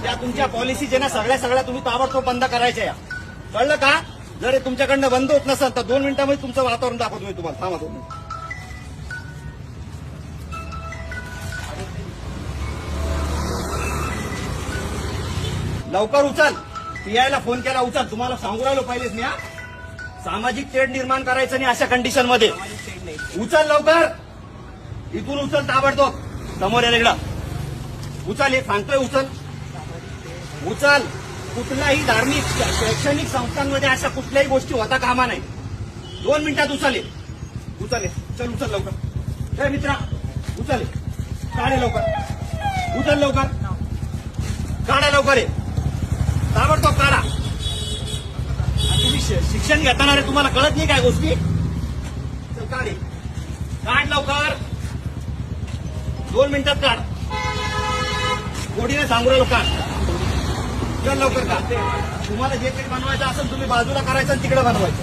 या तुमच्या पॉलिसी जे ना सगळ्या तुम्ही ताबडतोब बंद करायच्या या. कळलं का? जर हे तुमच्याकडनं बंद होत नसेल तर 2 मिनिटांमध्ये तुमचं वातावरण दाखवतो मी तुम्हाला. थांबा 2 मिनिटं. लवकर उचल. पीआयला फोन केला, उचल. तुम्हाला सांगू राहिलो पहिलेच मी. सामाजिक तेढ निर्माण करायचं नाही अशा कंडिशन मध्ये. उचल लवकर. इथून उचल ताबडतोब. समोर या इकडं. उचल. हे सांगतोय उचल. उचल. कुठल्याही धार्मिक शैक्षणिक संस्थांमध्ये अशा कुठल्याही गोष्टी होता कामा नाही. 2 मिनिटात उचल. उचल. चल उचल लवकर. हे मित्रा उचल. काढे लवकर. उचल लवकर. काढा लवकर. ताबडतोब काढा. तुम्ही शिक्षण घेताना रे तुम्हाला कळत नाही काय गोष्टी. चल काढे. काढ लवकर. 2 मिनिटात काढ. कोडीने सांगू राहिलो काढ. चल लवकर काढ. तुम्हाला जे काही बनवायचं असेल तुम्ही बाजूला करायचं आणि तिकडे बनवायचं.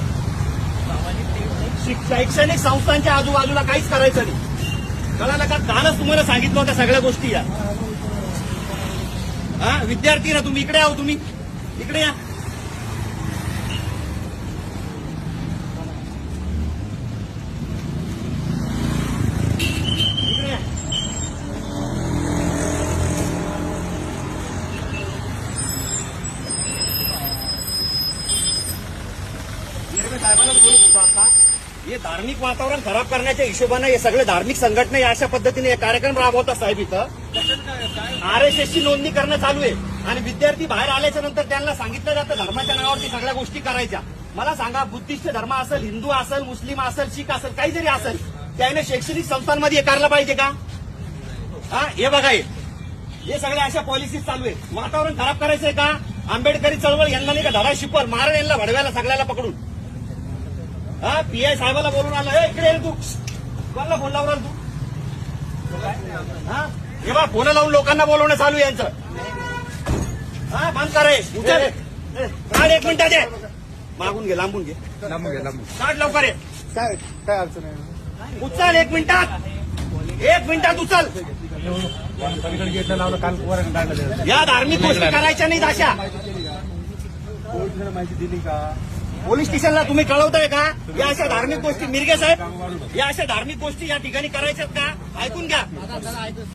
शैक्षणिक संस्थांच्या आजूबाजूला काहीच करायचं नाही. कळालं का? कालच तुम्हाला सांगितलं होत्या सगळ्या गोष्टी या. हा विद्यार्थी ना तुम्ही इकडे आहो. तुम्ही इकडे या. इकडे या. साहेबांना बोलत होतो आता. हे धार्मिक वातावरण खराब करण्याच्या हिशोबाने हे सगळे धार्मिक संघटना या अशा पद्धतीने हे कार्यक्रम राबवतात साहेब. इथं RSSची नोंदणी करणं चालू आहे आणि विद्यार्थी बाहेर आल्याच्या नंतर त्यांना सांगितलं जातं धर्माच्या नावावरती सगळ्या गोष्टी करायच्या. मला सांगा, बुद्धिस्ट धर्म असेल, हिंदू असेल, मुस्लिम असेल, शीख असेल, काही जरी असेल, त्याने शैक्षणिक संस्थांमध्ये हे करायला पाहिजे का? हा हे बघा, हे सगळ्या अशा पॉलिसीज चालू आहे. वातावरण खराब करायचंय का? आंबेडकरी चळवळ यांना नाही का धडा शिकवल, मारण यांना भडव्याला सगळ्याला पकडून. हा पीआय साहेबाला बोलून आलं. इकडे ये तू. कोणाला फोन लावणार तू? हा हे बा फोन लावून लोकांना बोलवणं चालू आहे यांचं. हा बंद करे. उचल. काढ 1 मिनिटात दे. मागून घे. लांबून घे. काढ लवकर. काय काय अडचण आहे? उचल 1 मिनिटात. 1 मिनिटात उचल. गेटला लावलं काल पोरांनी काढलं. या धार्मिक गोष्टी करायच्या नाहीत अशा. पोलिसांना माहिती दिली का? पोलीस स्टेशनला तुम्ही कळवताय का? या अशा धार्मिक गोष्टी मिरगे साहेब, या अशा धार्मिक गोष्टी या ठिकाणी करायच्यात का? ऐकून घ्या.